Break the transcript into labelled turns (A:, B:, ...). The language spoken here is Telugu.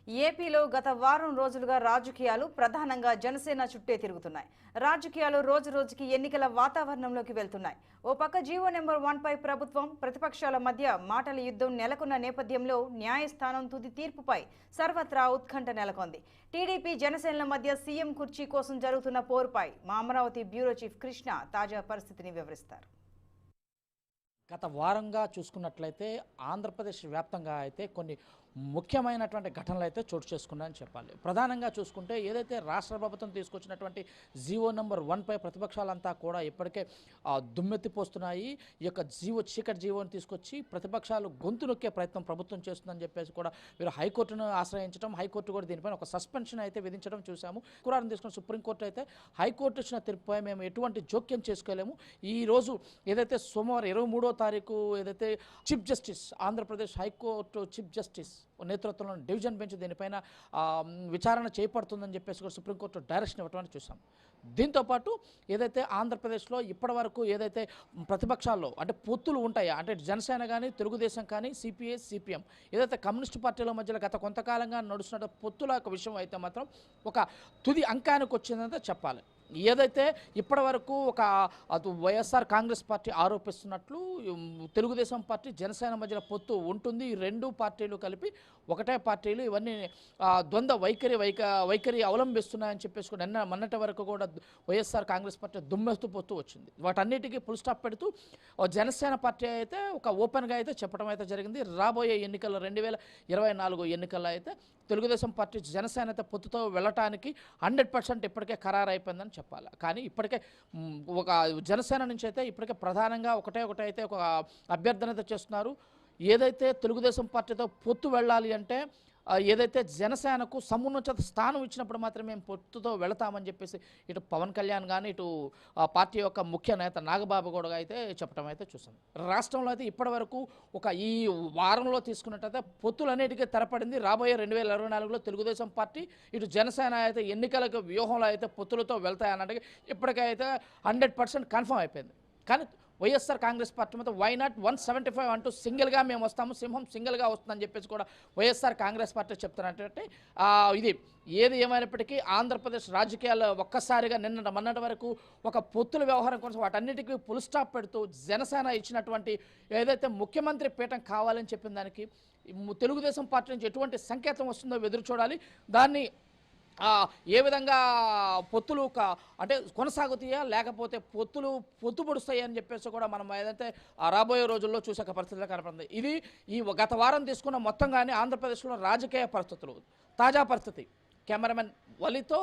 A: ఏపీలో గత వారం రోజులుగా రాజకీయాలు ప్రధానంగా జనసేన చుట్టే తిరుగుతున్నాయి. రాజకీయాలు రోజు రోజుకి ఎన్నికల వాతావరణంలోకి వెళ్తున్నాయి. ఓ పక్క జీవో నెంబర్ 1 పై ప్రభుత్వం ప్రతిపక్షాల మధ్య మాటల యుద్ధం నెలకొన్న నేపథ్యంలో న్యాయస్థానం తుది తీర్పుపై సర్వత్రా ఉత్కంఠ నెలకొంది. టీడీపీ జనసేనల మధ్య సీఎం కుర్చీ కోసం జరుగుతున్న పోరుపై మా అమరావతి బ్యూరో చీఫ్ కృష్ణ తాజా పరిస్థితిని వివరిస్తారు.
B: గత వారంగా చూసుకున్నట్లయితే ఆంధ్రప్రదేశ్ వ్యాప్తంగా అయితే కొన్ని ముఖ్యమైనటువంటి ఘటనలు అయితే చోటు చేసుకున్నాయని చెప్పాలి. ప్రధానంగా చూసుకుంటే ఏదైతే రాష్ట్ర ప్రభుత్వం తీసుకొచ్చినటువంటి జీవో నెంబర్ 1 పై ప్రతిపక్షాలంతా కూడా ఇప్పటికే దుమ్మెత్తిపోస్తున్నాయి. ఈ యొక్క చీకటి జీవోని తీసుకొచ్చి ప్రతిపక్షాలు గొంతు నొక్కే ప్రయత్నం ప్రభుత్వం చేస్తుందని చెప్పేసి కూడా వీరు హైకోర్టును ఆశ్రయించడం, హైకోర్టు కూడా దీనిపైన ఒక సస్పెన్షన్ అయితే విధించడం చూసాము. శుక్రవారం తీసుకున్న సుప్రీంకోర్టు అయితే హైకోర్టు ఇచ్చిన తీర్పుపై మేము ఎటువంటి జోక్యం చేసుకోలేము. ఈరోజు ఏదైతే సోమవారం 23వ తారీఖు ఏదైతే chief justice Andhra Pradesh high court chief justice నేతృత్వంలో డివిజన్ బెంచ్ దీనిపైన విచారణ చేపడుతుందని చెప్పేసి కూడా సుప్రీంకోర్టు డైరెక్షన్ ఇవ్వటం చూసాం. దీంతోపాటు ఏదైతే ఆంధ్రప్రదేశ్లో ఇప్పటివరకు ఏదైతే ప్రతిపక్షాల్లో అంటే పొత్తులు ఉంటాయో అంటే జనసేన కానీ తెలుగుదేశం కానీ సిపిఐ సిపిఎం ఏదైతే కమ్యూనిస్టు పార్టీల మధ్యలో గత కొంతకాలంగా నడుస్తున్న పొత్తుల యొక్క విషయం అయితే మాత్రం ఒక తుది అంకానికి వచ్చిందంటే చెప్పాలి. ఏదైతే ఇప్పటివరకు ఒక వైఎస్ఆర్ కాంగ్రెస్ పార్టీ ఆరోపిస్తున్నట్లు తెలుగుదేశం పార్టీ జనసేన మధ్యలో పొత్తు ఉంటుంది, ఈ రెండు పార్టీలు కలిపి ఒకటే పార్టీలు ఇవన్నీ ద్వంద్వ వైఖరి అవలంబిస్తున్నాయని చెప్పేసి కూడా మొన్నటి వరకు కూడా వైఎస్ఆర్ కాంగ్రెస్ పార్టీ దుమ్మెత్తు పొత్తు వచ్చింది. వాటన్నిటికీ ఫుల్ స్టాప్ పెడుతూ జనసేన పార్టీ అయితే ఒక ఓపెన్గా అయితే చెప్పడం అయితే జరిగింది. రాబోయే ఎన్నికల్లో 2024 ఎన్నికల్లో అయితే తెలుగుదేశం పార్టీ జనసేన అయితే పొత్తుతో వెళ్ళటానికి 100% ఇప్పటికే ఖరారు అయిపోయిందని చెప్పాలి. కానీ ఇప్పటికే ఒక జనసేన నుంచి అయితే ఇప్పటికే ప్రధానంగా ఒకటే అయితే ఒక అభ్యర్థన అయితే చేస్తున్నారు. ఏదైతే తెలుగుదేశం పార్టీతో పొత్తు వెళ్ళాలి అంటే ఏదైతే జనసేనకు సమున్నత స్థానం ఇచ్చినప్పుడు మాత్రమే మేము పొత్తుతో వెళతామని చెప్పేసి ఇటు పవన్ కళ్యాణ్ కానీ ఇటు పార్టీ యొక్క ముఖ్య నేత నాగబాబు కూడా అయితే చెప్పడం అయితే చూసాం. రాష్ట్రంలో అయితే ఇప్పటి వరకు ఒక ఈ వారంలో తీసుకున్నట్టయితే పొత్తులన్నిటికీ తెరపడింది. రాబోయే 2024లో తెలుగుదేశం పార్టీ ఇటు జనసేన అయితే ఎన్నికలకు వ్యూహంలో అయితే పొత్తులతో వెళ్తాయన్నట్టుగా ఇప్పటికైతే 100% కన్ఫర్మ్ అయిపోయింది. కానీ వైఎస్ఆర్ కాంగ్రెస్ పార్టీ మీద వై నాట్ 175 అంటూ సింగిల్గా మేము వస్తాము, సింహం సింగిల్గా వస్తుందని చెప్పేసి కూడా వైఎస్ఆర్ కాంగ్రెస్ పార్టీ చెప్తున్నట్టే ఇది ఏది ఏమైనప్పటికీ ఆంధ్రప్రదేశ్ రాజకీయాల్లో ఒక్కసారిగా మొన్నటి వరకు ఒక పొత్తుల వ్యవహారం కోసం వాటన్నిటికీ ఫుల్ స్టాప్ పెడుతూ జనసేన ఇచ్చినటువంటి ఏదైతే ముఖ్యమంత్రి పీఠం కావాలని చెప్పిన దానికి తెలుగుదేశం పార్టీ నుంచి ఎటువంటి సంకేతం వస్తుందో ఎదురు చూడాలి. దాన్ని ఏ విధంగా పొత్తులు అంటే కొనసాగుతాయా లేకపోతే పొత్తు పొడుస్తాయి అని చెప్పేసి కూడా మనం ఏదైతే రాబోయే రోజుల్లో చూసే పరిస్థితులు కనపడుతుంది. ఇది ఈ గత వారం తీసుకున్న మొత్తంగానే ఆంధ్రప్రదేశ్లో రాజకీయ పరిస్థితులు తాజా పరిస్థితి. కెమెరామెన్ వలితో